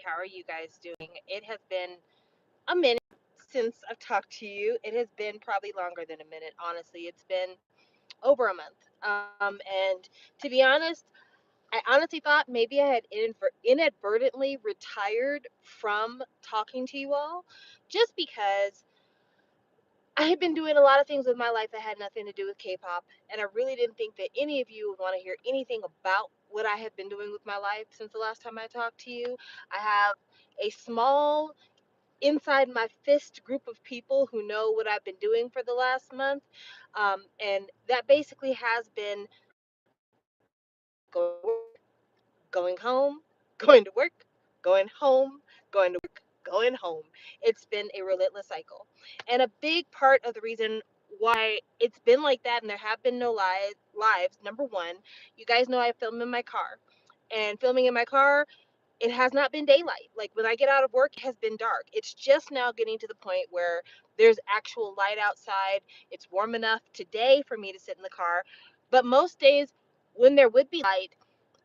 How are you guys doing? It has been a minute since I've talked to you. It has been probably longer than a minute, honestly. It's been over a month. And to be honest, I honestly thought maybe I had inadvertently retired from talking to you all just because I had been doing a lot of things with my life that had nothing to do with K pop. And I really didn't think that any of you would want to hear anything about what I have been doing with my life since the last time I talked to you. I have a small inside my fist group of people who know what I've been doing for the last month. And that basically has been going to work, going home, going to work, going home, going to work, going home. It's been a relentless cycle. And a big part of the reason why it's been like that and there have been no lives, number one, you guys know I film in my car. And filming in my car, it has not been daylight. Like when I get out of work, it has been dark. It's just now getting to the point where there's actual light outside. It's warm enough today for me to sit in the car. But most days when there would be light,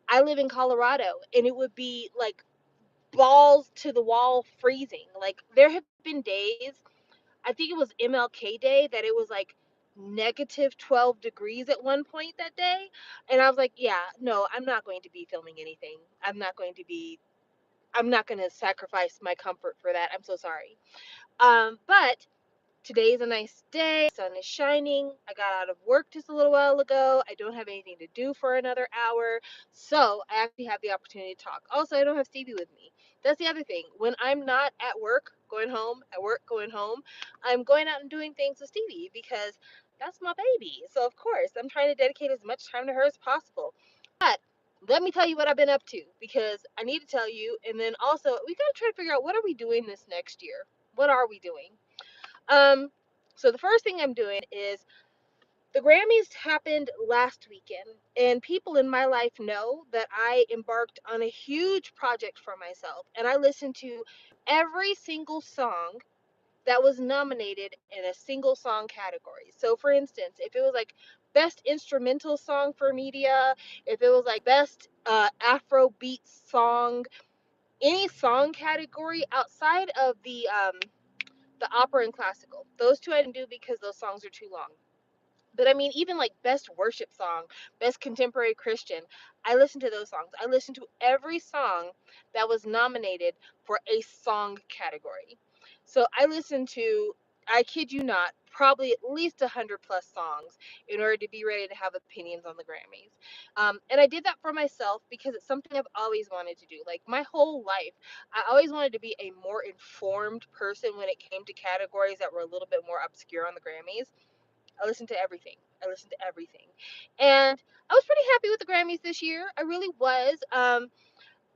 I live in Colorado and it would be like balls to the wall freezing. Like there have been days, I think it was MLK Day, that it was like negative 12 degrees at one point that day. And I was like, yeah, no, I'm not going to be filming anything. I'm not going to sacrifice my comfort for that. I'm so sorry. But today is a nice day. The sun is shining. I got out of work just a little while ago. I don't have anything to do for another hour. So I actually have the opportunity to talk. Also, I don't have Stevie with me. That's the other thing. When I'm not at work, going home, at work, going home, I'm going out and doing things with Stevie because that's my baby. So, of course, I'm trying to dedicate as much time to her as possible. But let me tell you what I've been up to because I need to tell you. And then also, we got to try to figure out what are we doing this next year? What are we doing? Um, so the first thing I'm doing is the Grammys happened last weekend, and people in my life know that I embarked on a huge project for myself, and I listened to every single song that was nominated in a single song category. So, for instance, if it was like best instrumental song for media, if it was like best Afro song, any song category outside of the opera and classical. Those two I didn't do because those songs are too long. But I mean, even like best worship song, best contemporary Christian, I listened to those songs. I listened to every song that was nominated for a song category. So I listened to, I kid you not, probably at least 100 plus songs in order to be ready to have opinions on the Grammys. And I did that for myself because it's something I've always wanted to do. Like my whole life, I always wanted to be a more informed person when it came to categories that were a little bit more obscure on the Grammys. I listened to everything. I listened to everything. And I was pretty happy with the Grammys this year. I really was.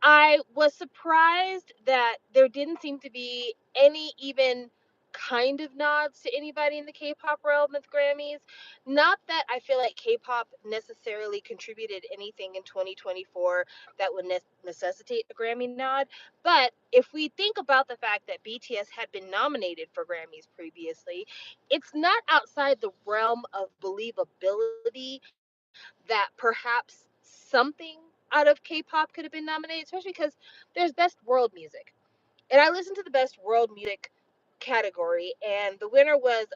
I was surprised that there didn't seem to be any even kind of nods to anybody in the K-pop realm at the Grammys. Not that I feel like K-pop necessarily contributed anything in 2024 that would necessitate a Grammy nod, but if we think about the fact that BTS had been nominated for Grammys previously, it's not outside the realm of believability that perhaps something out of K-pop could have been nominated, especially because there's Best World Music. And I listened to the Best World Music category, and the winner was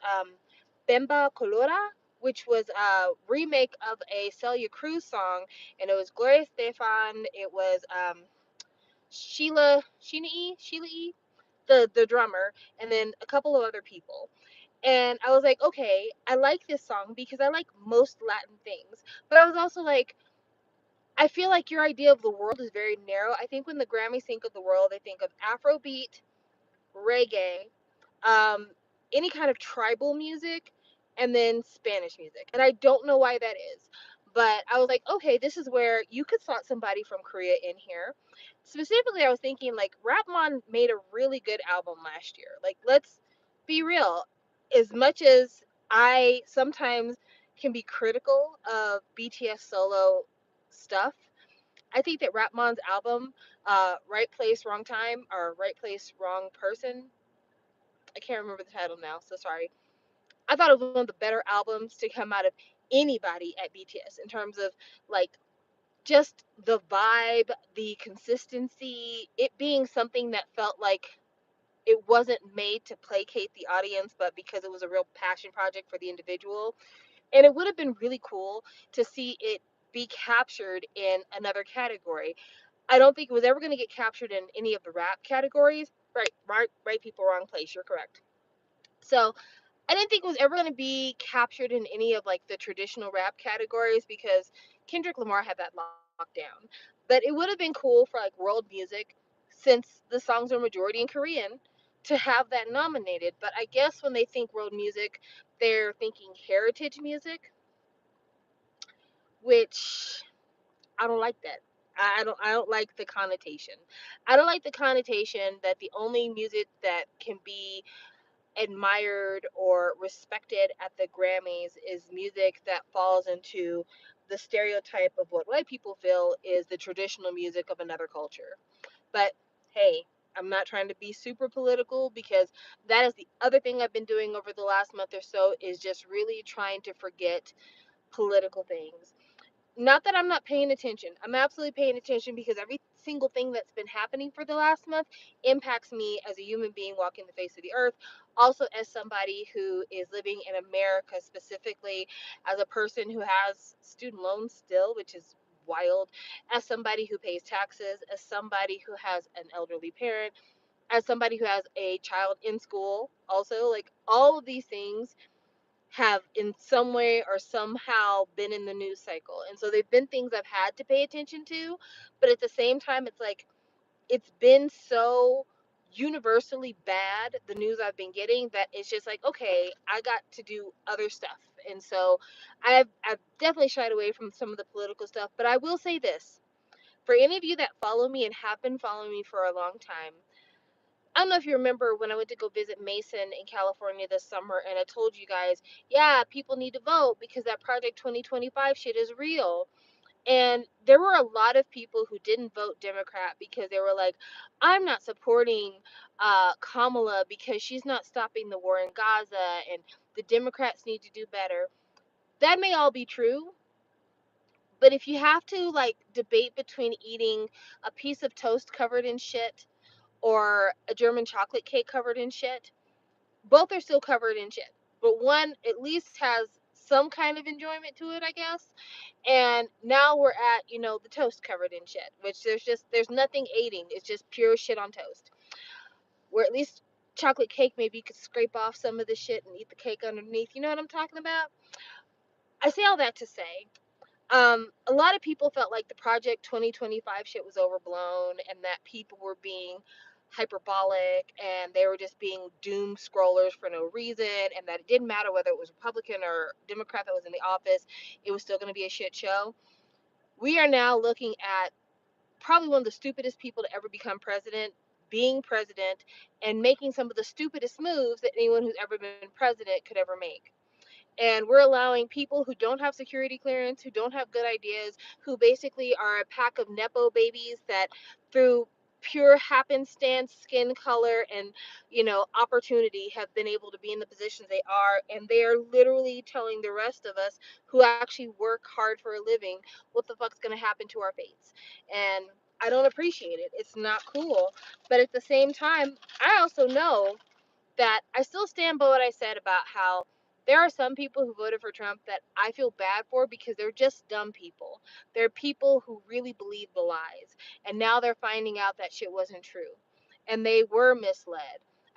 Bemba Colora, which was a remake of a Celia Cruz song, and it was Gloria Stefan, it was Sheila E, the drummer, and then a couple of other people. And I was like, okay, I like this song because I like most Latin things. But I was also like, I feel like your idea of the world is very narrow. I think when the Grammys think of the world, they think of Afrobeat, reggae, um, any kind of tribal music, and then Spanish music. And I don't know why that is. But I was like, okay, this is where you could slot somebody from Korea in here. Specifically, I was thinking like Rapmon made a really good album last year. Like, let's be real. As much as I sometimes can be critical of BTS solo stuff, I think that Rapmon's album, Right Place, Wrong Time, or Right Place, Wrong Person, I can't remember the title now, so sorry. I thought it was one of the better albums to come out of anybody at BTS in terms of like just the vibe, the consistency, it being something that felt like it wasn't made to placate the audience, but because it was a real passion project for the individual. And it would have been really cool to see it be captured in another category. I don't think it was ever going to get captured in any of the rap categories. Right, people, wrong place. You're correct. So I didn't think it was ever going to be captured in any of like the traditional rap categories because Kendrick Lamar had that locked down. But it would have been cool for like world music, since the songs are majority in Korean, to have that nominated. But I guess when they think world music, they're thinking heritage music, which I don't like that. I don't like the connotation. I don't like the connotation that the only music that can be admired or respected at the Grammys is music that falls into the stereotype of what white people feel is the traditional music of another culture. But hey, I'm not trying to be super political because that is the other thing I've been doing over the last month or so is just really trying to forget political things. Not that I'm not paying attention. I'm absolutely paying attention because every single thing that's been happening for the last month impacts me as a human being walking the face of the earth. Also, as somebody who is living in America, specifically as a person who has student loans still, which is wild, as somebody who pays taxes, as somebody who has an elderly parent, as somebody who has a child in school, also, like all of these things have in some way or somehow been in the news cycle. And so they've been things I've had to pay attention to, but at the same time it's like it's been so universally bad, the news I've been getting, that it's just like, okay, I got to do other stuff. And so I've definitely shied away from some of the political stuff, but I will say this. For any of you that follow me and have been following me for a long time, I don't know if you remember when I went to go visit Mason in California this summer, and I told you guys, yeah, people need to vote because that Project 2025 shit is real. And there were a lot of people who didn't vote Democrat because they were like, I'm not supporting Kamala because she's not stopping the war in Gaza, and the Democrats need to do better. That may all be true, but if you have to like debate between eating a piece of toast covered in shit or a German chocolate cake covered in shit, both are still covered in shit. But one at least has some kind of enjoyment to it, I guess. And now we're at, the toast covered in shit, which there's nothing aiding. It's just pure shit on toast. Where at least chocolate cake, maybe you could scrape off some of the shit and eat the cake underneath. You know what I'm talking about? I say all that to say, a lot of people felt like the Project 2025 shit was overblown and that people were being hyperbolic and they were just being doom scrollers for no reason, and that it didn't matter whether it was Republican or Democrat that was in the office, it was still going to be a shit show. We are now looking at probably one of the stupidest people to ever become president being president and making some of the stupidest moves that anyone who's ever been president could ever make. And we're allowing people who don't have security clearance, who don't have good ideas, who basically are a pack of nepo babies that through pure happenstance, skin color, and opportunity have been able to be in the positions they are, and they are literally telling the rest of us who actually work hard for a living what the fuck's going to happen to our fates. And I don't appreciate it. It's not cool. But at the same time, I also know that I still stand by what I said about how there are some people who voted for Trump that I feel bad for because they're just dumb people. They're people who really believe the lies. And now they're finding out that shit wasn't true. And they were misled.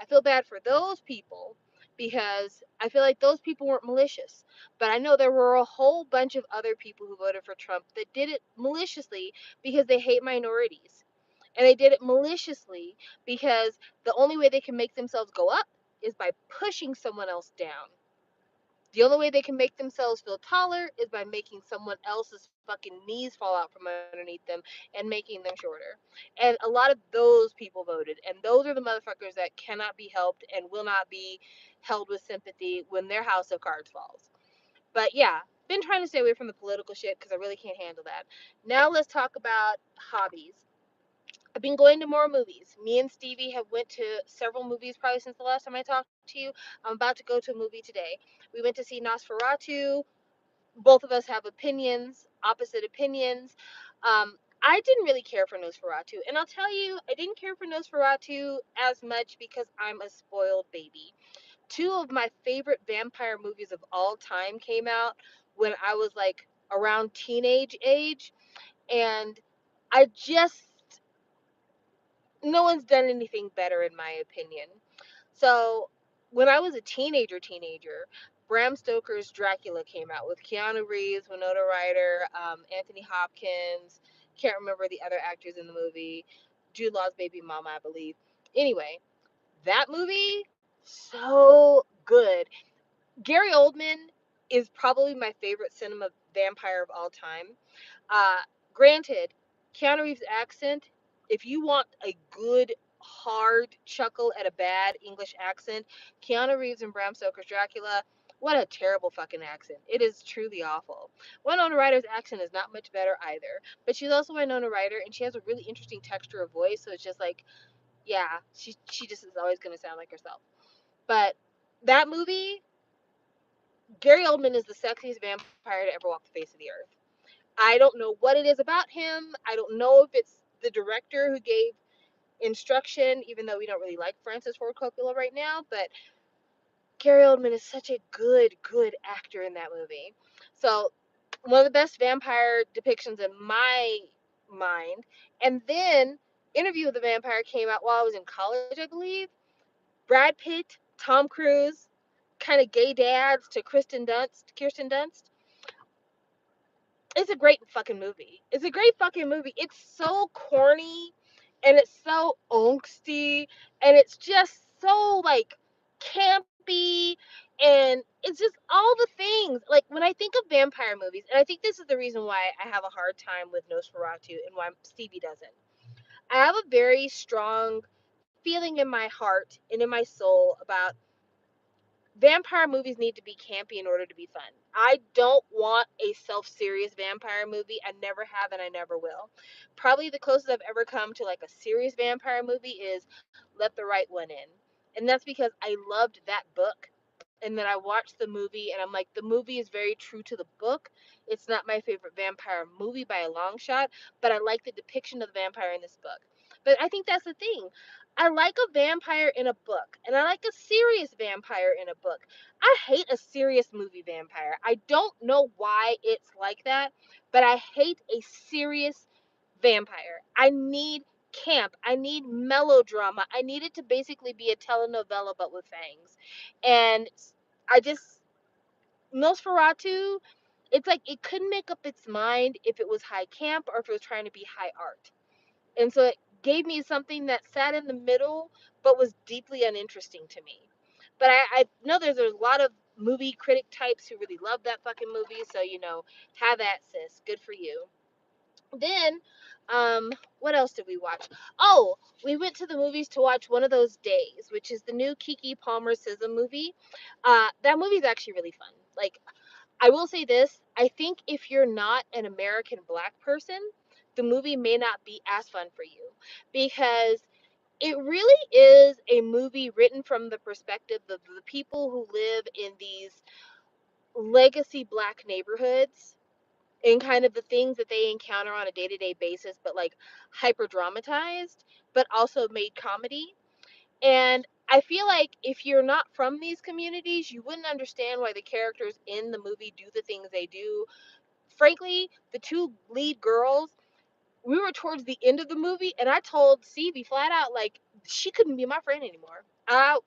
I feel bad for those people because I feel like those people weren't malicious. But I know there were a whole bunch of other people who voted for Trump that did it maliciously because they hate minorities. And they did it maliciously because the only way they can make themselves go up is by pushing someone else down. The only way they can make themselves feel taller is by making someone else's fucking knees fall out from underneath them and making them shorter. And a lot of those people voted. And those are the motherfuckers that cannot be helped and will not be held with sympathy when their house of cards falls. But yeah, been trying to stay away from the political shit because I really can't handle that. Now let's talk about hobbies. I've been going to more movies. Me and Stevie have went to several movies probably since the last time I talked to you. I'm about to go to a movie today. We went to see Nosferatu. Both of us have opinions, opposite opinions. I didn't really care for Nosferatu, and I'll tell you, I didn't care for Nosferatu as much because I'm a spoiled baby. Two of my favorite vampire movies of all time came out when I was like around teenage age, and I just, no one's done anything better in my opinion. So when I was a teenager, Bram Stoker's Dracula came out with Keanu Reeves, Winona Ryder, Anthony Hopkins. Can't remember the other actors in the movie. Jude Law's baby mama, I believe. Anyway, that movie, so good. Gary Oldman is probably my favorite cinema vampire of all time. Uh, Granted, Keanu Reeves' accent, if you want a good, hard chuckle at a bad English accent, Keanu Reeves and Bram Stoker's Dracula, what a terrible fucking accent. It is truly awful. Winona Ryder's accent is not much better either, but she's also Winona Ryder, and she has a really interesting texture of voice, so it's just like, yeah, she just is always going to sound like herself. But that movie, Gary Oldman is the sexiest vampire to ever walk the face of the earth. I don't know what it is about him. I don't know if it's the director who gave instruction, even though we don't really like Francis Ford Coppola right now. But Gary Oldman is such a good actor in that movie. So, one of the best vampire depictions in my mind. And then, Interview with the Vampire came out while I was in college, I believe. Brad Pitt, Tom Cruise, kind of gay dads to Kirsten Dunst. It's a great fucking movie. It's a great fucking movie. It's so corny and it's so angsty and it's just so like campy and it's just all the things. Like when I think of vampire movies, and I think this is the reason why I have a hard time with Nosferatu and why Stevie doesn't. I have a very strong feeling in my heart and in my soul about vampire movies need to be campy in order to be fun. I don't want a self-serious vampire movie. I never have and I never will. Probably the closest I've ever come to like a serious vampire movie is Let the Right One In. And that's because I loved that book. And then I watched the movie and I'm like, the movie is very true to the book. It's not my favorite vampire movie by a long shot, but I like the depiction of the vampire in this book. But I think that's the thing. I like a vampire in a book, and I like a serious vampire in a book. I hate a serious movie vampire. I don't know why it's like that, but I hate a serious vampire. I need camp. I need melodrama. I need it to basically be a telenovela but with fangs. And I just, Nosferatu, it's like it couldn't make up its mind if it was high camp or if it was trying to be high art. And so it gave me something that sat in the middle but was deeply uninteresting to me. But I know there's a lot of movie critic types who really love that fucking movie, so have at, sis. Good for you. Then, what else did we watch? Oh, we went to the movies to watch One of Those Days, which is the new Kiki Palmer SZA movie. That movie's actually really fun. Like, I will say this, I think if you're not an American black person, the movie may not be as fun for you because it really is a movie written from the perspective of the people who live in these legacy black neighborhoods and kind of the things that they encounter on a day-to-day basis, but like hyper dramatized, but also made comedy. And I feel like if you're not from these communities, you wouldn't understand why the characters in the movie do the things they do. Frankly, the two lead girls, we were towards the end of the movie, and I told Stevie flat out, like, she couldn't be my friend anymore. I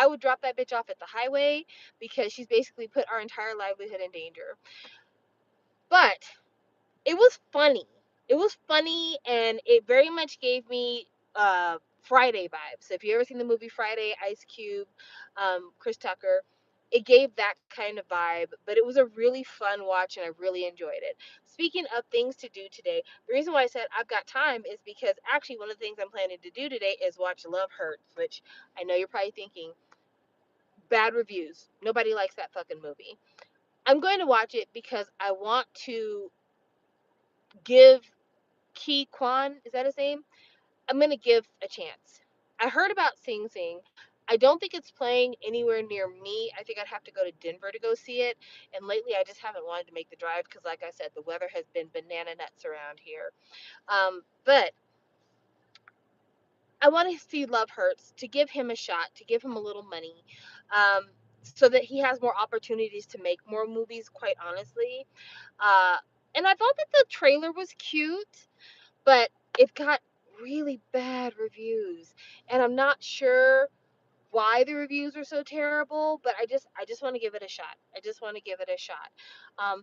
would drop that bitch off at the highway because she's basically put our entire livelihood in danger. But it was funny. It was funny, and it very much gave me Friday vibes. So if you ever seen the movie Friday, Ice Cube, Chris Tucker, it gave that kind of vibe. But it was a really fun watch, and I really enjoyed it. Speaking of things to do today, the reason why I said I've got time is because actually one of the things I'm planning to do today is watch Love Hurts, which I know you're probably thinking bad reviews. Nobody likes that fucking movie. I'm going to watch it because I want to give Ki Kwan, is that his name? I'm gonna give a chance. I heard about Sing Sing. I don't think it's playing anywhere near me. I think I'd have to go to Denver to go see it. And lately, I just haven't wanted to make the drive because, like I said, the weather has been banana nuts around here. But I want to see Love Hurts, to give him a shot, to give him a little money, so that he has more opportunities to make more movies, quite honestly. Uh, and I thought that the trailer was cute, but it got really bad reviews. And I'm not sure why the reviews are so terrible, but I just want to give it a shot. I just want to give it a shot.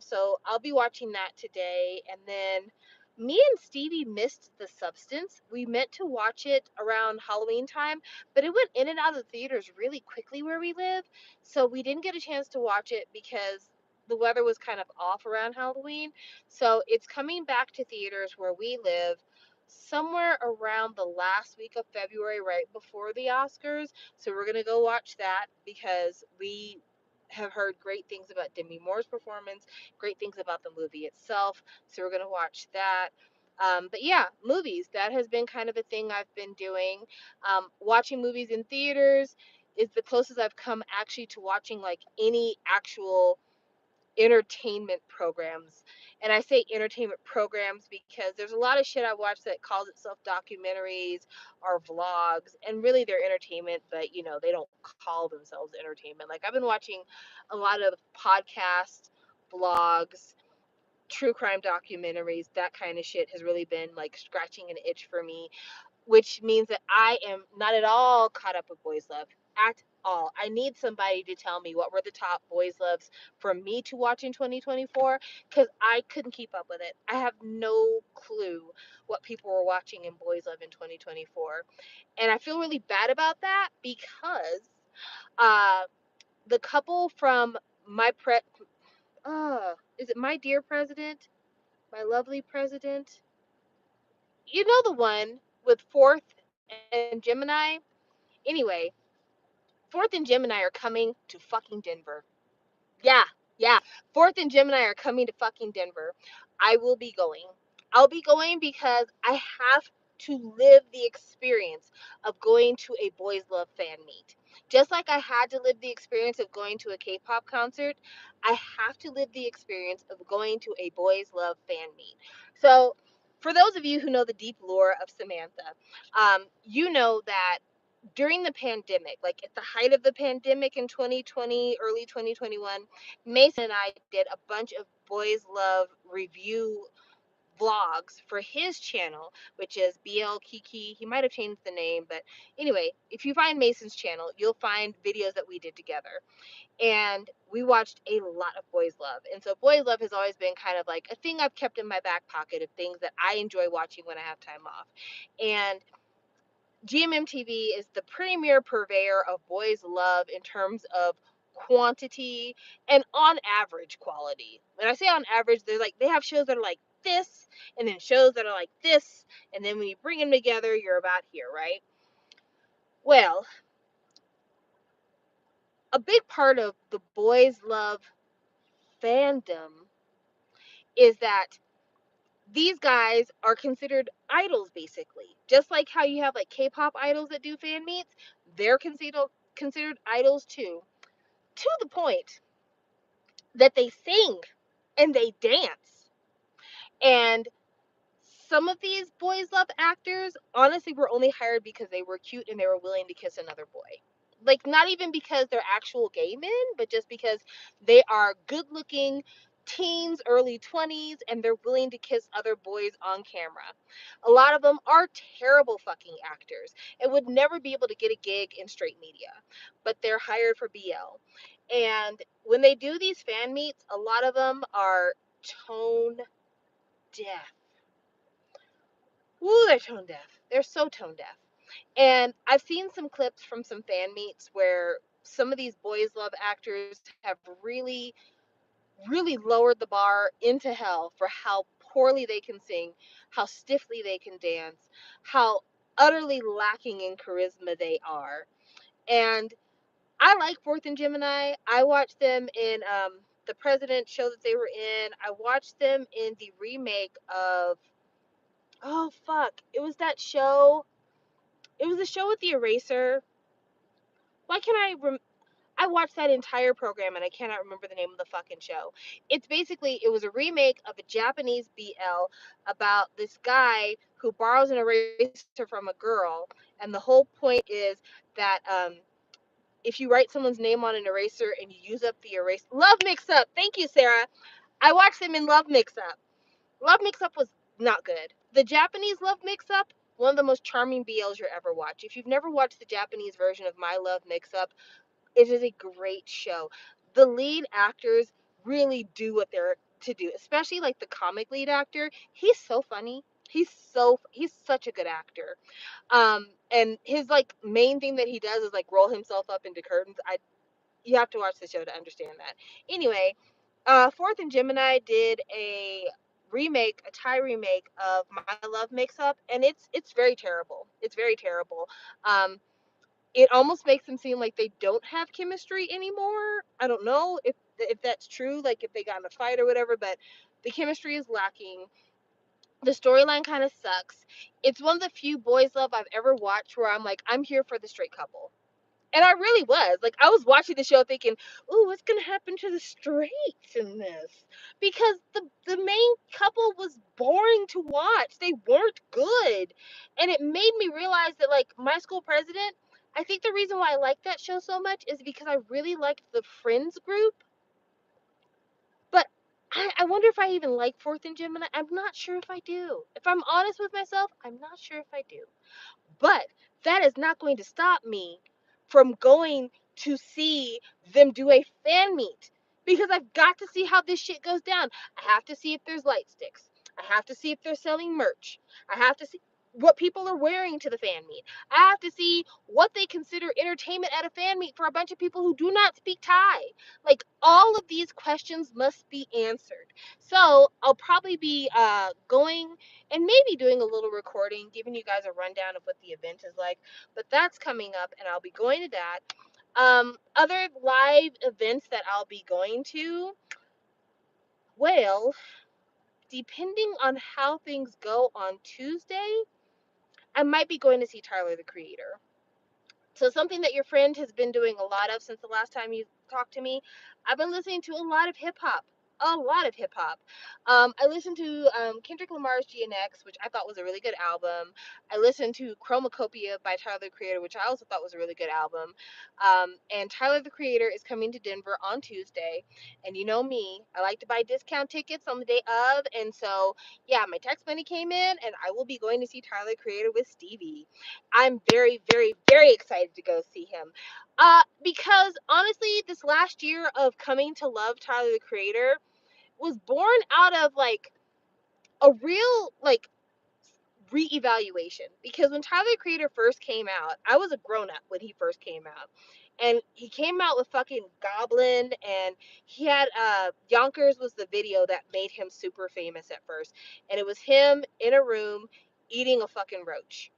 So I'll be watching that today, and then me and Stevie missed The Substance. We meant to watch it around Halloween time, but it went in and out of the theaters really quickly where we live, so we didn't get a chance to watch it because the weather was kind of off around Halloween. So it's coming back to theaters where we live somewhere around the last week of February, right before the Oscars. So we're gonna go watch that because we have heard great things about Demi Moore's performance, great things about the movie itself. So we're gonna watch that. But yeah, movies. That has been kind of a thing I've been doing. Watching movies in theaters is the closest I've come actually to watching like any actual entertainment programs. And I say entertainment programs because there's a lot of shit I watch that calls itself documentaries or vlogs, and really they're entertainment, but they don't call themselves entertainment. Like I've been watching a lot of podcasts, vlogs, true crime documentaries. That kind of shit has really been like scratching an itch for me, which means that I am not at all caught up with Boys Love at all. I need somebody to tell me what were the top Boys Loves for me to watch in 2024 because I couldn't keep up with it. I have no clue what people were watching in Boys Love in 2024. And I feel really bad about that because uh, the couple from my is it My Dear President? My Lovely President? You know the one with Fourth and Gemini? Anyway, Fourth and Gemini are coming to fucking Denver. Yeah, yeah. Fourth and Gemini are coming to fucking Denver. I will be going. I'll be going because I have to live the experience of going to a Boys Love fan meet. Just like I had to live the experience of going to a K-pop concert, I have to live the experience of going to a Boys Love fan meet. So, for those of you who know the deep lore of Samantha, you know that during the pandemic, like at the height of the pandemic in 2020, early 2021, Mason and I did a bunch of Boys Love review vlogs for his channel, which is BL Kiki. He might have changed the name, but anyway, if you find Mason's channel, you'll find videos that we did together. And we watched a lot of Boys Love. And so Boys Love has always been kind of like a thing I've kept in my back pocket of things that I enjoy watching when I have time off. And GMMTV is the premier purveyor of Boys Love in terms of quantity and on average quality. When I say on average, they have shows that are like this, and then shows that are like this, and then when you bring them together, you're about here, right? Well, a big part of the Boys Love fandom is that these guys are considered idols basically. Just like how you have like K-pop idols that do fan meets, they're considered idols too. To the point that they sing and they dance. And some of these Boys Love actors honestly were only hired because they were cute and they were willing to kiss another boy. Like, not even because they're actual gay men, but just because they are good looking teens, early 20s, and they're willing to kiss other boys on camera. A lot of them are terrible fucking actors and would never be able to get a gig in straight media, but they're hired for BL. And when they do these fan meets, a lot of them are tone deaf. Ooh, they're tone deaf. They're so tone deaf. And I've seen some clips from some fan meets where some of these Boys Love actors have really, really lowered the bar into hell for how poorly they can sing, how stiffly they can dance, how utterly lacking in charisma they are. And I like Fourth and Gemini. I watched them in the President show that they were in. I watched them in the remake of, oh fuck, it was that show. It was a show with the Eraser. Why can't I watched that entire program and I cannot remember the name of the fucking show. It's basically, it was a remake of a Japanese BL about this guy who borrows an eraser from a girl, and the whole point is that if you write someone's name on an eraser and you use up the eraser, Love Mix Up. Thank you, Sarah. I watched them in Love Mix Up. Love Mix Up was not good. The Japanese Love Mix Up, one of the most charming BLs you'll ever watch. If you've never watched the Japanese version of My Love Mix Up, it is a great show. The lead actors really do what they're to do, especially like the comic lead actor. He's so funny. He's such a good actor. And his like main thing that he does is like roll himself up into curtains. You have to watch the show to understand that. Anyway, Fourth and Gemini did a Thai remake of My Love Mix Up, and it's very terrible. It's very terrible. Um, it almost makes them seem like they don't have chemistry anymore. I don't know if that's true, like if they got in a fight or whatever, but the chemistry is lacking. The storyline kind of sucks. It's one of the few boys love I've ever watched where I'm like, I'm here for the straight couple. And I really was. Like, I was watching the show thinking, ooh, what's going to happen to the straights in this? Because the main couple was boring to watch. They weren't good. And it made me realize that, like, My School President, I think the reason why I like that show so much is because I really liked the Friends group. But I wonder if I even like Fourth and Gemini. I'm not sure if I do. If I'm honest with myself, I'm not sure if I do. But that is not going to stop me from going to see them do a fan meet because I've got to see how this shit goes down. I have to see if there's light sticks. I have to see if they're selling merch. I have to see what people are wearing to the fan meet. I have to see what they consider entertainment at a fan meet for a bunch of people who do not speak Thai. Like, all of these questions must be answered. So I'll probably be going and maybe doing a little recording, giving you guys a rundown of what the event is like. But that's coming up, and I'll be going to that. Other live events that I'll be going to, well, depending on how things go on Tuesday, I might be going to see Tyler the Creator. So something that your friend has been doing a lot of since the last time you talked to me, I've been listening to a lot of hip hop. A lot of hip hop. I listened to Kendrick Lamar's GNX, which I thought was a really good album. I listened to Chromacopia by Tyler the Creator, which I also thought was a really good album. And Tyler the Creator is coming to Denver on Tuesday. And you know me, I like to buy discount tickets on the day of. And so, yeah, my tax money came in, and I will be going to see Tyler the Creator with Stevie. I'm very, very, very excited to go see him. Because honestly, this last year of coming to love Tyler the Creator was born out of like a real like reevaluation. Because when Tyler the Creator first came out, I was a grown up when he first came out. And he came out with fucking Goblin, and he had Yonkers was the video that made him super famous at first. And it was him in a room eating a fucking roach.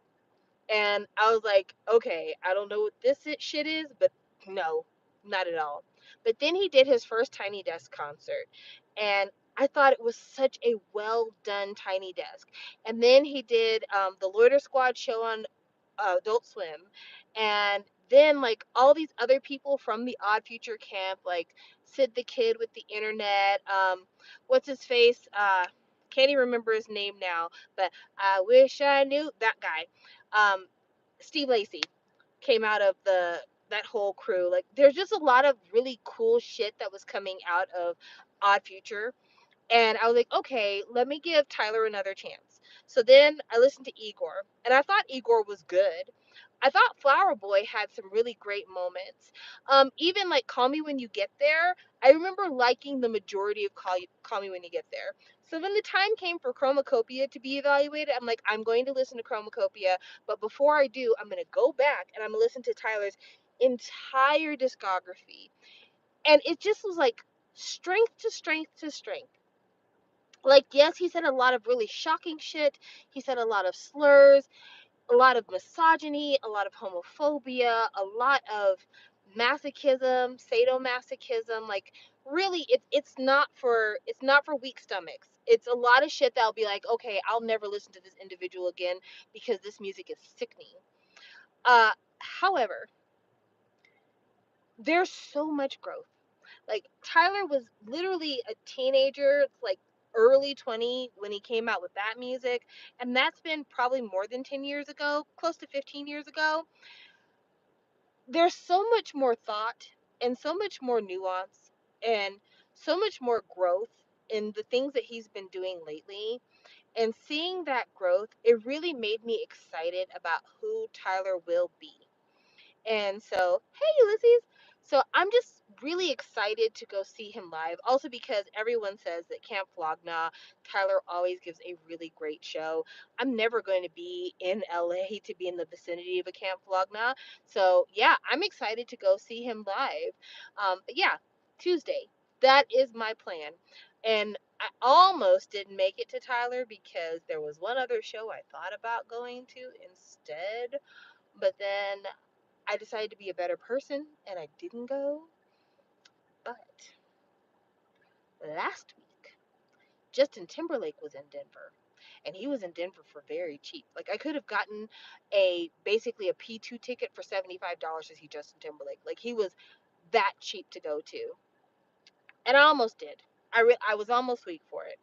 And I was like, okay, I don't know what this shit is, but no, not at all. But then he did his first Tiny Desk concert, and I thought it was such a well done Tiny Desk. And then he did the Loiter Squad show on Adult Swim, and then like all these other people from the Odd Future camp, like Sid the Kid with the internet, what's his face? Can't even remember his name now, but I wish I knew that guy. Um, Steve Lacy came out of that whole crew. Like, there's just a lot of really cool shit that was coming out of Odd Future, and I was like, okay, let me give Tyler another chance. So then I listened to Igor, and I thought Igor was good. I thought Flower Boy had some really great moments. Even like Call Me When You Get There, I remember liking the majority of Call Me When You Get There. So when the time came for Chromacopia to be evaluated, I'm like, I'm going to listen to Chromacopia, but before I do, I'm going to go back and I'm going to listen to Tyler's entire discography. And it just was like strength to strength to strength. Like, yes, he said a lot of really shocking shit. He said a lot of slurs, a lot of misogyny, a lot of homophobia, a lot of masochism, sadomasochism. Like, really, it's not for weak stomachs. It's a lot of shit that'll be like, okay, I'll never listen to this individual again because this music is sickening. However, there's so much growth. Like Tyler was literally a teenager, like early 20 when he came out with that music, and that's been probably more than 10 years ago, close to 15 years ago. There's so much more thought and so much more nuance and so much more growth in the things that he's been doing lately. And seeing that growth, it really made me excited about who Tyler will be. And so, hey, Ulysses. So I'm just really excited to go see him live. Also because everyone says that Camp Flog Gnaw, Tyler always gives a really great show. I'm never going to be in LA to be in the vicinity of a Camp Flog Gnaw. So yeah, I'm excited to go see him live. But yeah, Tuesday. That is my plan. And I almost didn't make it to Tyler because there was one other show I thought about going to instead. But then I decided to be a better person and I didn't go. But last week, Justin Timberlake was in Denver. And he was in Denver for very cheap. Like I could have gotten a basically a P2 ticket for $75 to see Justin Timberlake. Like he was that cheap to go to. And I almost did. I was almost weak for it.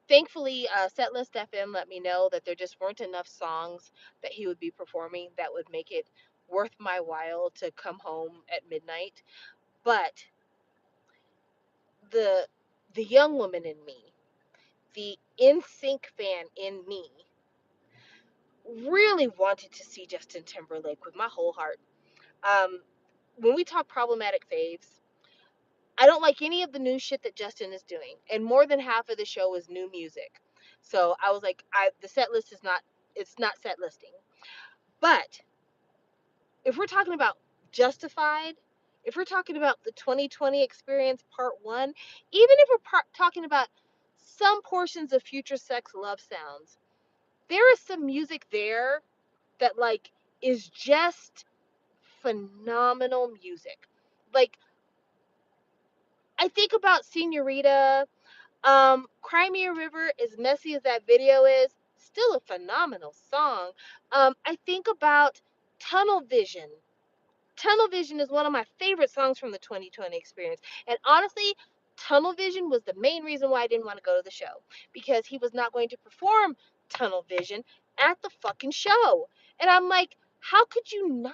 Thankfully, Setlist FM let me know that there just weren't enough songs that he would be performing that would make it worth my while to come home at midnight. But the the young woman in me, the NSYNC fan in me, really wanted to see Justin Timberlake with my whole heart. Um, when we talk problematic faves, I don't like any of the new shit that Justin is doing, and more than half of the show is new music. So I was like, the set list is not, it's not set listing. But if we're talking about Justified, if we're talking about the 2020 experience part one, even if we're talking about some portions of Future Sex Love Sounds, there is some music there that like is just phenomenal music. Like I think about Senorita, Cry Me a River, as messy as that video is, still a phenomenal song. I think about Tunnel Vision. Tunnel Vision is one of my favorite songs from the 2020 experience. And honestly, Tunnel Vision was the main reason why I didn't want to go to the show because he was not going to perform Tunnel Vision at the fucking show. And I'm like, how could you not?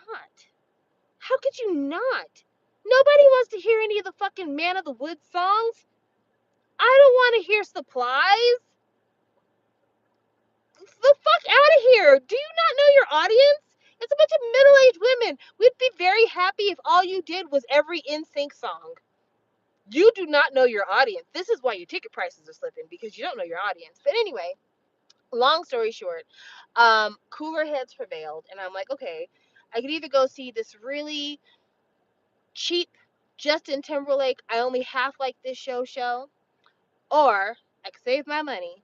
How could you not? Nobody wants to hear any of the fucking Man of the Woods songs. I don't want to hear Supplies. The fuck out of here. Do you not know your audience? It's a bunch of middle-aged women. We'd be very happy if all you did was every NSYNC song. You do not know your audience. This is why your ticket prices are slipping because you don't know your audience. But anyway, long story short, cooler heads prevailed, and I'm like, okay, I could either go see this really cheap Justin Timberlake, I only half like this show, or I could save my money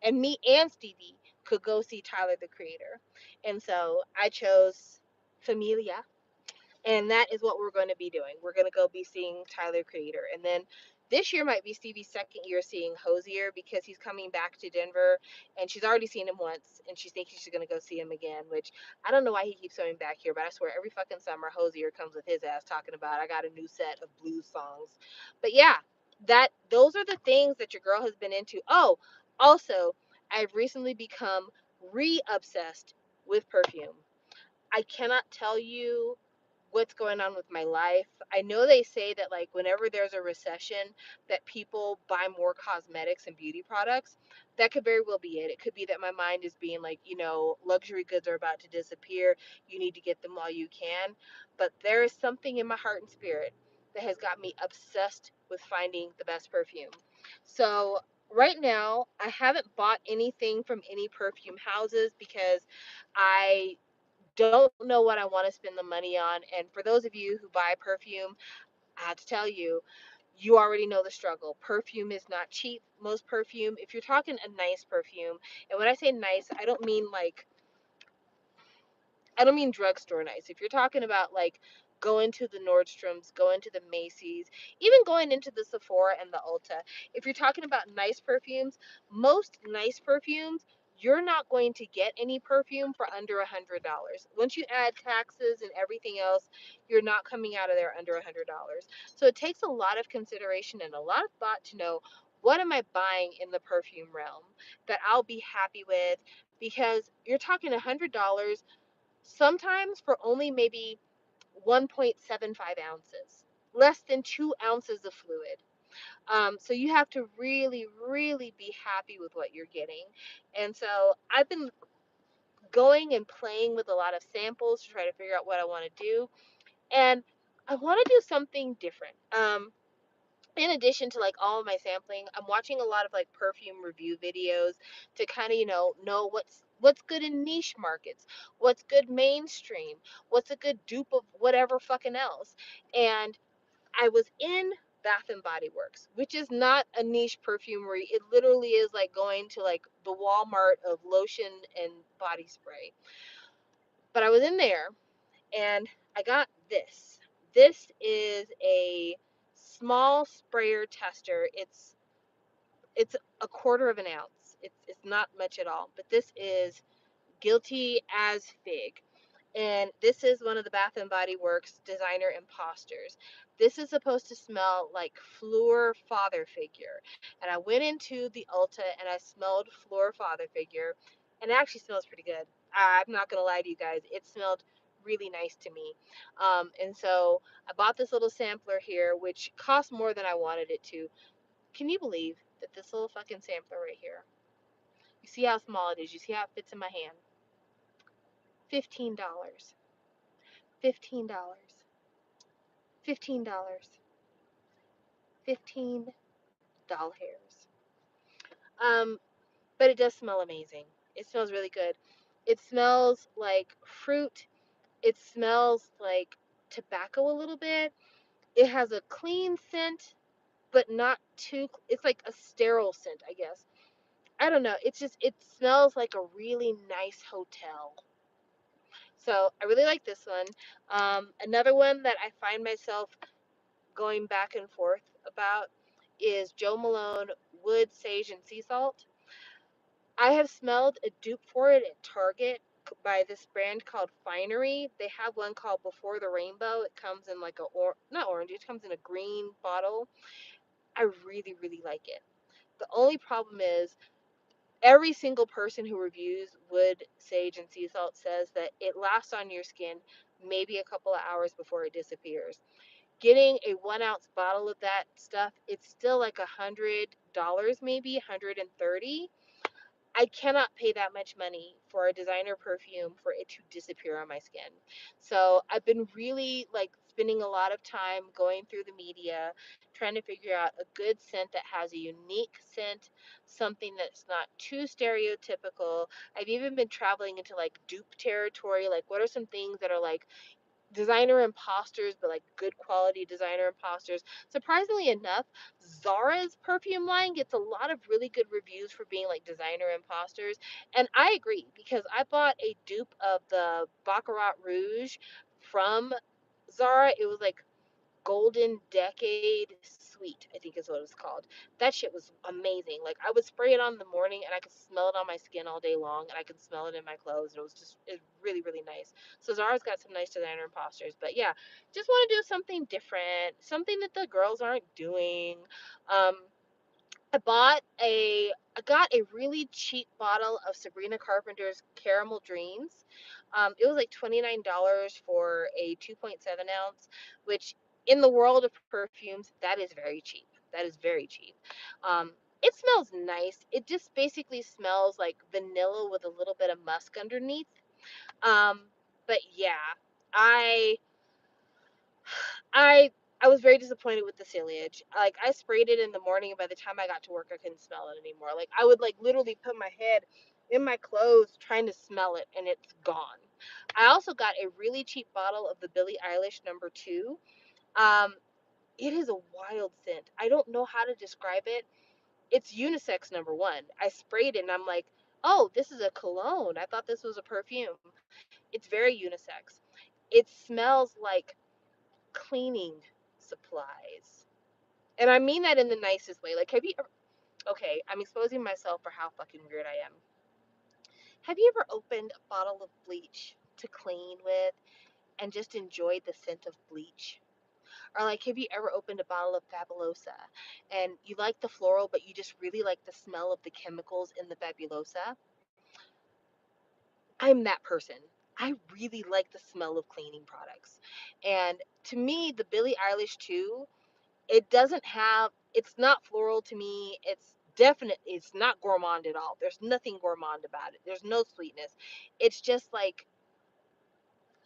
and me and Stevie could go see Tyler the Creator. And so I chose Familia. And that is what we're going to be doing. We're going to go be seeing Tyler Creator. And then this year might be Stevie's second year seeing Hosier because he's coming back to Denver and she's already seen him once and she's thinking she's going to go see him again, which I don't know why he keeps coming back here, but I swear every fucking summer Hosier comes with his ass talking about I got a new set of blues songs. But yeah, those are the things that your girl has been into. Oh, also, I've recently become re-obsessed with perfume. I cannot tell you what's going on with my life. I know they say that like whenever there's a recession that people buy more cosmetics and beauty products. That could very well be it. It could be that my mind is being like, luxury goods are about to disappear. You need to get them while you can. But there is something in my heart and spirit that has got me obsessed with finding the best perfume. So right now, I haven't bought anything from any perfume houses because I don't know what I want to spend the money on. And for those of you who buy perfume, I have to tell you, you already know the struggle. Perfume is not cheap. Most perfume, if you're talking a nice perfume, and when I say nice, I don't mean drugstore nice. If you're talking about like going to the Nordstroms, going to the Macy's, even going into the Sephora and the Ulta, if you're talking about nice perfumes, most nice perfumes you're not going to get any perfume for under $100. Once you add taxes and everything else, you're not coming out of there under $100. So it takes a lot of consideration and a lot of thought to know, what am I buying in the perfume realm that I'll be happy with, because you're talking $100 sometimes for only maybe 1.75 ounces, less than 2 ounces of fluid. So you have to really, really be happy with what you're getting. And so I've been going and playing with a lot of samples to try to figure out what I want to do. And I want to do something different. In addition to like all of my sampling, I'm watching a lot of like perfume review videos to kind of, know what's good in niche markets, what's good mainstream, what's a good dupe of whatever fucking else. And I was in Bath and Body Works, which is not a niche perfumery. It literally is like going to like the Walmart of lotion and body spray. But I was in there and I got this. This is a small sprayer tester. It's a quarter of an ounce. It's not much at all. But this is Guilty as Fig. And this is one of the Bath and Body Works designer imposters. This is supposed to smell like Fleur Father Figure. And I went into the Ulta and I smelled Fleur Father Figure, and it actually smells pretty good. I'm not gonna lie to you guys, it smelled really nice to me. And so I bought this little sampler here, which cost more than I wanted it to. Can you believe that this little fucking sampler right here? You see how small it is? You see how it fits in my hand? $15. $15. $15. $15. But it does smell amazing. It smells really good. It smells like fruit. It smells like tobacco a little bit. It has a clean scent, but not too, it's like a sterile scent, I guess. I don't know. It smells like a really nice hotel. So I really like this one. Another one that I find myself going back and forth about is Jo Malone Wood, Sage, and Sea Salt. I have smelled a dupe for it at Target by this brand called Finery. They have one called Before the Rainbow. It comes in like not orange, it comes in a green bottle. I really, really like it. The only problem is every single person who reviews Wood, Sage, and Sea Salt says that it lasts on your skin maybe a couple of hours before it disappears. Getting a 1 ounce bottle of that stuff, it's still like $100, maybe 130. I cannot pay that much money for a designer perfume for it to disappear on my skin. So I've been really like spending a lot of time going through the media, trying to figure out a good scent that has a unique scent, something that's not too stereotypical. I've even been traveling into like dupe territory. Like, what are some things that are like designer imposters, but like good quality designer imposters? Surprisingly enough, Zara's perfume line gets a lot of really good reviews for being like designer imposters. And I agree, because I bought a dupe of the Baccarat Rouge from Zara. It was like Golden Decade Sweet, I think is what it's called. That shit was amazing. Like, I would spray it on in the morning and I could smell it on my skin all day long, and I could smell it in my clothes, and it's really, really nice. So Zara's got some nice designer imposters. But yeah, just want to do something different, something that the girls aren't doing. Um, I got a really cheap bottle of Sabrina Carpenter's Caramel Dreams. It was like $29 for a 2.7 ounce, which in the world of perfumes, that is very cheap. That is very cheap. It smells nice. It just basically smells like vanilla with a little bit of musk underneath. Um, but yeah, I I I was very disappointed with the foliage. Like, I sprayed it in the morning, and by the time I got to work, I couldn't smell it anymore. Like, I would like literally put my head in my clothes trying to smell it, and it's gone. I also got a really cheap bottle of the Billie Eilish #2. Um, it is a wild scent. I don't know how to describe it. It's unisex, number one. I sprayed it and I'm like, oh, this is a cologne. I thought this was a perfume. It's very unisex. It smells like cleaning supplies. And I mean that in the nicest way. Like, have you ever, okay, I'm exposing myself for how fucking weird I am. Have you ever opened a bottle of bleach to clean with and just enjoyed the scent of bleach? Or like, have you ever opened a bottle of Fabulosa and you like the floral, but you just really like the smell of the chemicals in the Fabulosa? I'm that person. I really like the smell of cleaning products. And to me, the Billie Eilish too, it doesn't have, it's not floral to me. It's not gourmand at all. There's nothing gourmand about it. There's no sweetness. It's just like,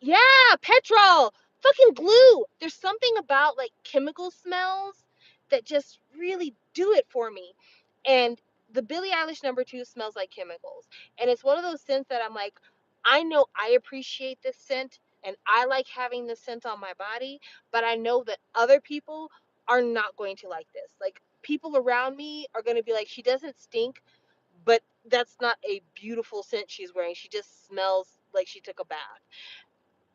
yeah, petrol, fucking glue. There's something about like chemical smells that just really do it for me. And the Billie Eilish number two smells like chemicals. And it's one of those scents that I'm like, I know I appreciate this scent and I like having this scent on my body, but I know that other people are not going to like this. Like people around me are going to be like, she doesn't stink, but that's not a beautiful scent she's wearing. She just smells like she took a bath.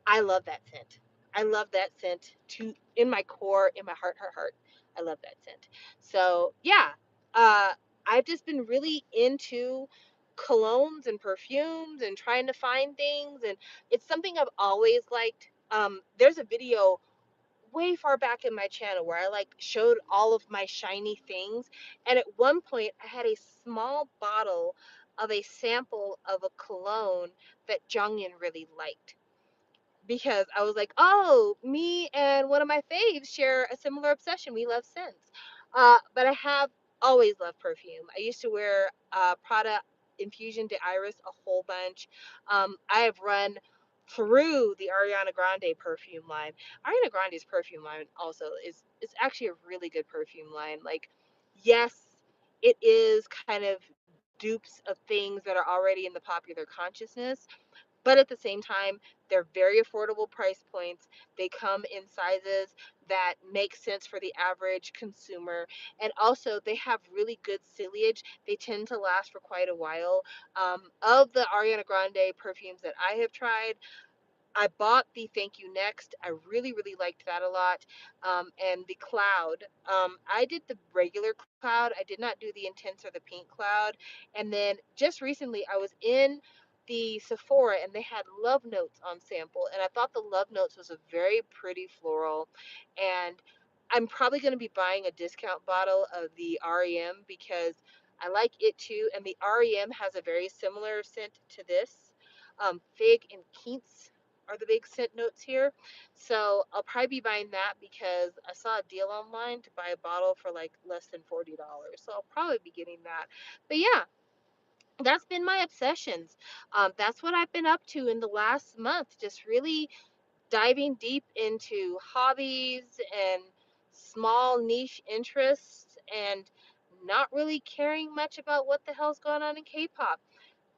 I love that scent. I love that scent to in my core, in my heart. I love that scent. So yeah, uh, I've just been really into colognes and perfumes and trying to find things, and it's something I've always liked. There's a video way far back in my channel where I like showed all of my shiny things, and at one point I had a small bottle of a sample of a cologne that Jonghyun really liked because I was like, oh, me and one of my faves share a similar obsession. We love scents. But I have always loved perfume. I used to wear Prada Infusion de Iris a whole bunch. I have run through the Ariana Grande perfume line. Ariana Grande's perfume line also is actually a really good perfume line. Like, yes, it is kind of dupes of things that are already in the popular consciousness, but at the same time, they're very affordable price points. They come in sizes that make sense for the average consumer. And also, they have really good sillage. They tend to last for quite a while. Of the Ariana Grande perfumes that I have tried, I bought the Thank You Next. I really, really liked that a lot. And the Cloud. I did the regular Cloud. I did not do the Intense or the Pink Cloud. And then just recently, I was in the Sephora and they had Love Notes on sample. And I thought the Love Notes was a very pretty floral. And I'm probably going to be buying a discount bottle of the REM because I like it too. And the REM has a very similar scent to this. Fig and Quince are the big scent notes here. So I'll probably be buying that because I saw a deal online to buy a bottle for like less than $40. So I'll probably be getting that. But yeah, that's been my obsessions. That's what I've been up to in the last month. Just really diving deep into hobbies and small niche interests and not really caring much about what the hell's going on in K-pop.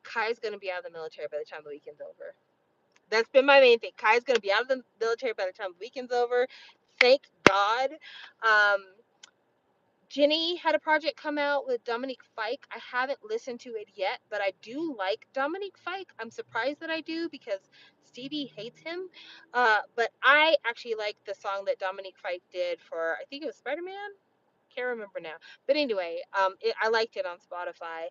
Kai's gonna be out of the military by the time the weekend's over. That's been my main thing. Kai's gonna be out of the military by the time the weekend's over. Thank God. Um, Jenny had a project come out with Dominique Fike. I haven't listened to it yet, but I do like Dominique Fike. I'm surprised that I do because Stevie hates him. But I actually like the song that Dominique Fike did for, I think it was Spider Man. Can't remember now. But anyway, I liked it on Spotify.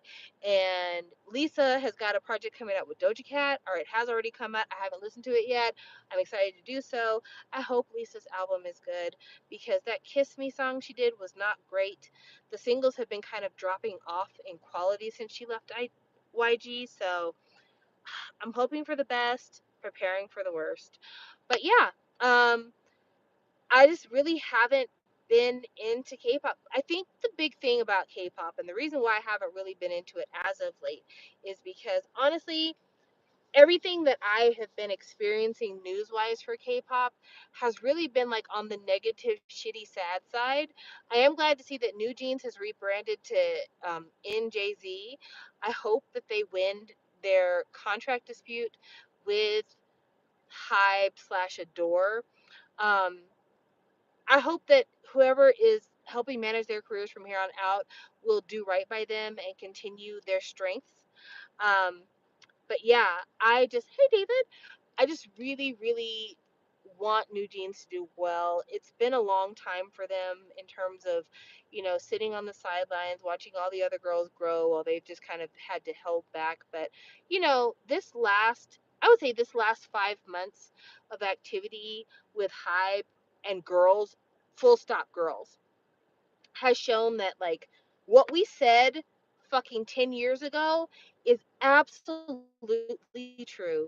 And Lisa has got a project coming out with Doja Cat, or it has already come out. I haven't listened to it yet. I'm excited to do so. I hope Lisa's album is good because that Kiss Me song she did was not great. The singles have been kind of dropping off in quality since she left YG, so I'm hoping for the best, preparing for the worst. But yeah, I just really haven't been into K-pop. I think the big thing about K-pop and the reason why I haven't really been into it as of late is because honestly, everything that I have been experiencing news-wise for K-pop has really been like on the negative, shitty, sad side. I am glad to see that New Jeans has rebranded to NJZ. I hope that they win their contract dispute with Hype slash Adore. Um, I hope that whoever is helping manage their careers from here on out will do right by them and continue their strengths. But yeah, hey David, I just really, really want New Jeans to do well. It's been a long time for them in terms of, sitting on the sidelines, watching all the other girls grow while they've just kind of had to hold back. But, I would say this last 5 months of activity with Hybe and girls, full stop girls, has shown that like what we said fucking 10 years ago is absolutely true.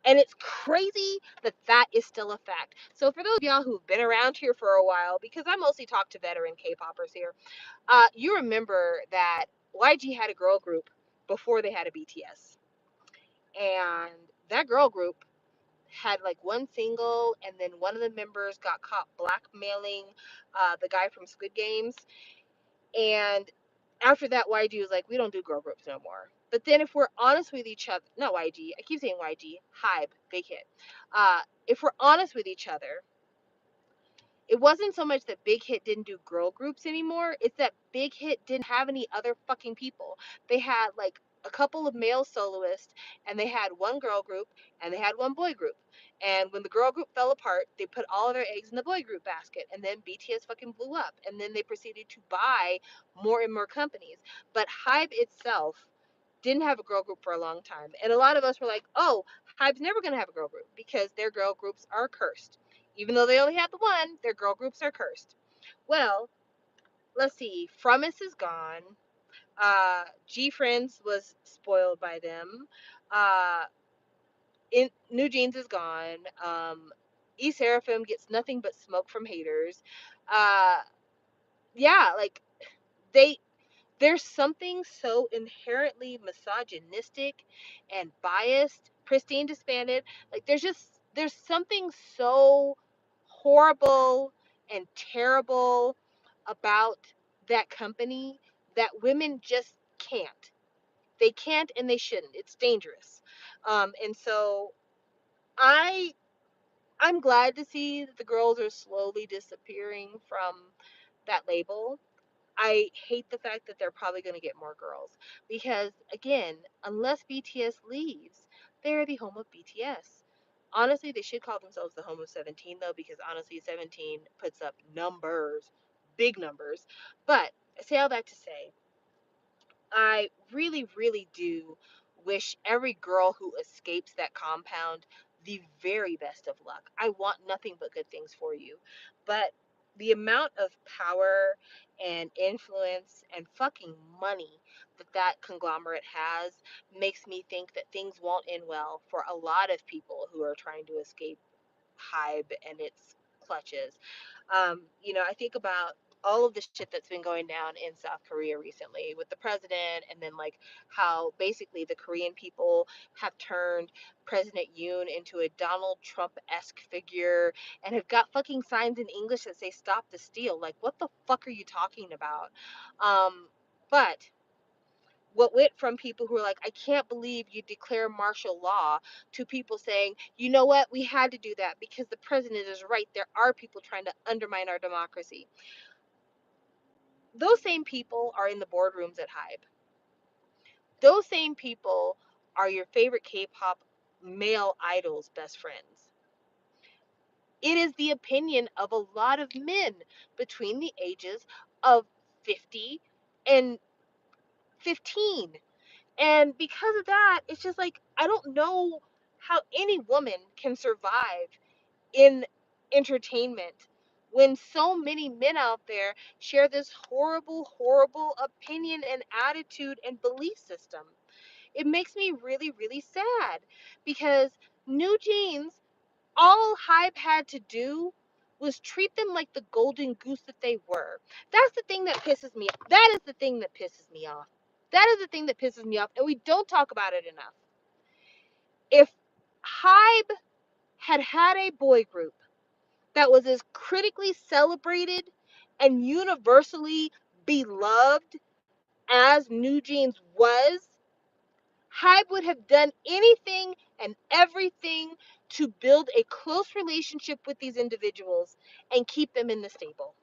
And it's crazy that that is still a fact. So for those of y'all who've been around here for a while, because I mostly talk to veteran K-poppers here, you remember that YG had a girl group before they had a BTS. And that girl group had like one single, and then one of the members got caught blackmailing the guy from Squid Games. And after that, YG was like, we don't do girl groups no more. But then if we're honest with each other, not YG, I keep saying YG, Hybe, big hit. If we're honest with each other, it wasn't so much that Big Hit didn't do girl groups anymore. It's that Big Hit didn't have any other fucking people. They had like a couple of male soloists, and they had one girl group, and they had one boy group. And when the girl group fell apart, they put all of their eggs in the boy group basket, and then BTS fucking blew up. And then they proceeded to buy more and more companies. But Hybe itself didn't have a girl group for a long time. And a lot of us were like, oh, Hybe's never going to have a girl group because their girl groups are cursed. Even though they only had the one, their girl groups are cursed. Well, let's see. Fromis is gone. G Friends was spoiled by them. Uh, New Jeans is gone. E Seraphim gets nothing but smoke from haters. Uh, yeah, like they there's something so inherently misogynistic and biased. Pristine disbanded. Like there's something so horrible and terrible about that company that women just can't. They can't and they shouldn't. It's dangerous. And so I I'm glad to see that the girls are slowly disappearing from that label. I hate the fact that they're probably going to get more girls because, again, unless BTS leaves, they're the home of BTS. Honestly, they should call themselves the home of 17, though, because honestly, 17 puts up numbers, big numbers. But I say all that to say, I really, really do wish every girl who escapes that compound the very best of luck. I want nothing but good things for you. But the amount of power and influence and fucking money that that conglomerate has makes me think that things won't end well for a lot of people who are trying to escape Hybe and its clutches. I think about all of the shit that's been going down in South Korea recently with the president, and then like how basically the Korean people have turned President Yoon into a Donald Trump-esque figure and have got fucking signs in English that say stop the steal. Like, what the fuck are you talking about? But what went from people who are like, I can't believe you declare martial law, to people saying, you know what, we had to do that because the president is right. There are people trying to undermine our democracy. Those same people are in the boardrooms at Hybe. Those same people are your favorite K-pop male idols' best friends. It is the opinion of a lot of men between the ages of 50 and 15. And because of that, it's just like, I don't know how any woman can survive in entertainment when so many men out there share this horrible, horrible opinion and attitude and belief system. It makes me really, really sad because New Jeans, all Hybe had to do was treat them like the golden goose that they were. That's the thing that pisses me off. That is the thing that pisses me off. That is the thing that pisses me off, and we don't talk about it enough. If Hybe had had a boy group that was as critically celebrated and universally beloved as New Jeans was, Hybe would have done anything and everything to build a close relationship with these individuals and keep them in the stable.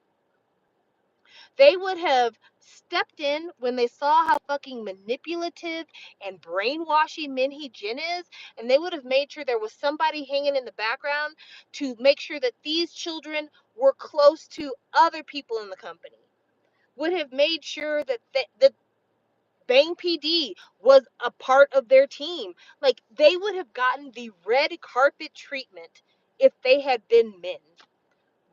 They would have stepped in when they saw how fucking manipulative and brainwashy Minhee Jin is, and they would have made sure there was somebody hanging in the background to make sure that these children were close to other people in the company. Would have made sure that the Bang PD was a part of their team. Like, they would have gotten the red carpet treatment if they had been men,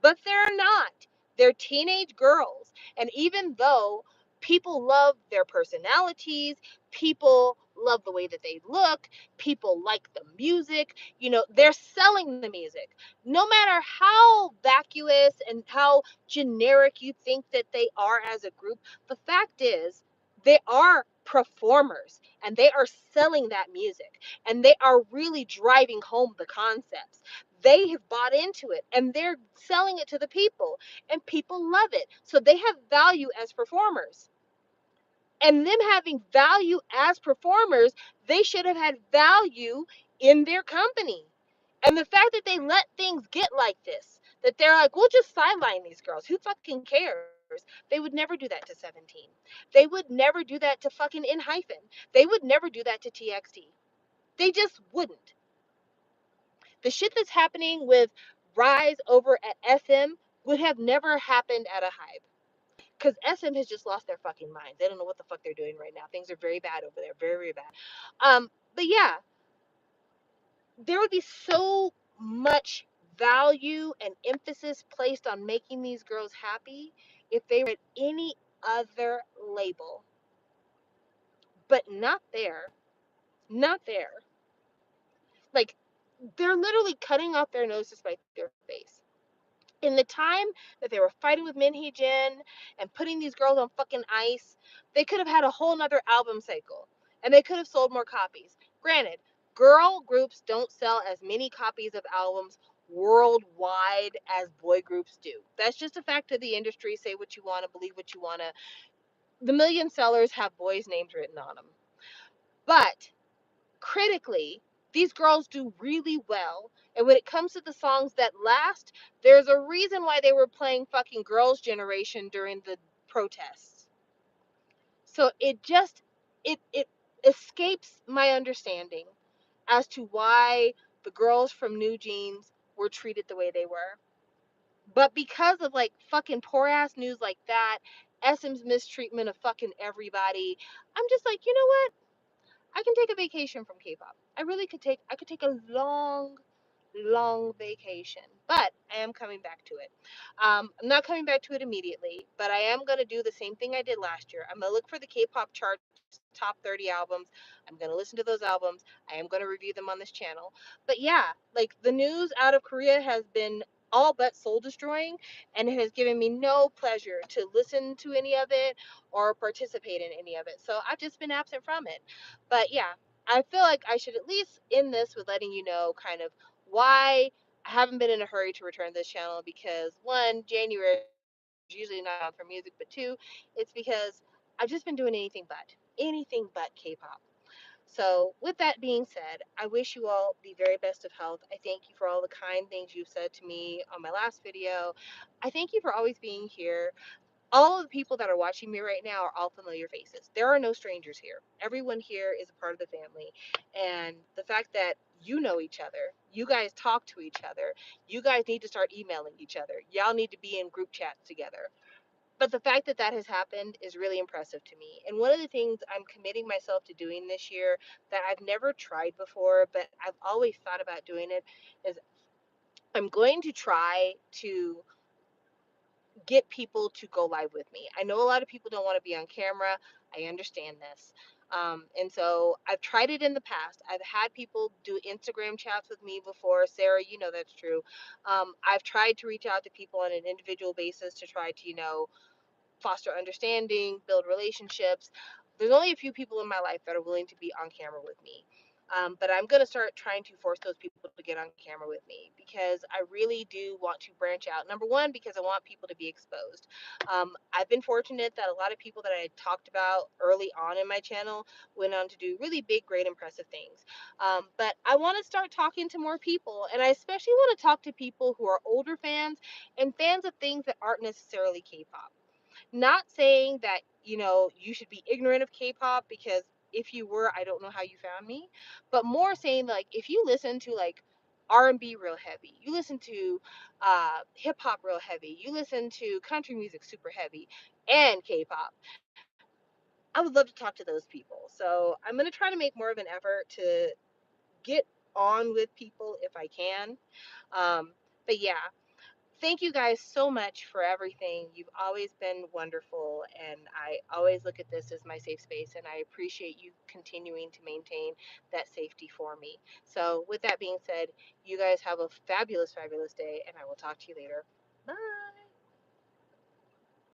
but they're not. They're teenage girls. And even though people love their personalities, people love the way that they look, people like the music, they're selling the music. No matter how vacuous and how generic you think that they are as a group, the fact is they are performers and they are selling that music and they are really driving home the concepts. They have bought into it and they're selling it to the people, and people love it. So they have value as performers. And them having value as performers, they should have had value in their company. And the fact that they let things get like this, that they're like, we'll just sideline these girls. Who fucking cares? They would never do that to 17. They would never do that to fucking In Hyphen. They would never do that to TXT. They just wouldn't. The shit that's happening with Rise over at SM would have never happened at a Hive. Because SM has just lost their fucking minds. They don't know what the fuck they're doing right now. Things are very bad over there. Very, very bad. But yeah, there would be so much value and emphasis placed on making these girls happy if they were at any other label. But not there. Not there. Like, they're literally cutting off their nose to spite their face. In the time that they were fighting with Minhee Jin and putting these girls on fucking ice, they could have had a whole nother album cycle and they could have sold more copies. Granted, girl groups don't sell as many copies of albums worldwide as boy groups do. That's just a fact of the industry. Say what you want to, believe what you want to. The million sellers have boys' names written on them. But critically, these girls do really well. And when it comes to the songs that last, there's a reason why they were playing fucking Girls' Generation during the protests. So it escapes my understanding as to why the girls from New Jeans were treated the way they were. But because of like fucking poor ass news like that, SM's mistreatment of fucking everybody, I'm just like, you know what? I can take a vacation from K-pop. I could take a long vacation, but I am coming back to it. I'm not coming back to it immediately, but I am going to do the same thing I did last year. I'm going to look for the K-pop chart top 30 albums. I'm going to listen to those albums. I am going to review them on this channel. But yeah, like the news out of Korea has been all but soul destroying, and it has given me no pleasure to listen to any of it or participate in any of it. So I've just been absent from it. But yeah, I feel like I should at least end this with letting you know kind of why I haven't been in a hurry to return to this channel, because one, January is usually not on for music, but two, it's because I've just been doing anything but K-pop. So with that being said, I wish you all the very best of health. I thank you for all the kind things you've said to me on my last video. I thank you for always being here. All of the people that are watching me right now are all familiar faces. There are no strangers here. Everyone here is a part of the family. And the fact that you know each other, you guys talk to each other, you guys need to start emailing each other. Y'all need to be in group chats together. But the fact that that has happened is really impressive to me. And one of the things I'm committing myself to doing this year that I've never tried before, but I've always thought about doing it, is I'm going to try to get people to go live with me. I know a lot of people don't want to be on camera. I understand this. And so I've tried it in the past. I've had people do Instagram chats with me before. Sarah, you know that's true. I've tried to reach out to people on an individual basis to try to, foster understanding, build relationships. There's only a few people in my life that are willing to be on camera with me. But I'm going to start trying to force those people to get on camera with me, because I really do want to branch out. Number one, because I want people to be exposed. I've been fortunate that a lot of people that I talked about early on in my channel went on to do really big, great, impressive things. But I want to start talking to more people. And I especially want to talk to people who are older fans and fans of things that aren't necessarily K-pop. Not saying that, you know, you should be ignorant of K-pop, because if you were, I don't know how you found me, but more saying like if you listen to like R&B real heavy, you listen to hip hop real heavy, you listen to country music super heavy and K-pop, I would love to talk to those people. So I'm going to try to make more of an effort to get on with people if I can. But yeah, thank you guys so much for everything. You've always been wonderful, and I always look at this as my safe space, and I appreciate you continuing to maintain that safety for me. So, with that being said, you guys have a fabulous, fabulous day, and I will talk to you later. Bye.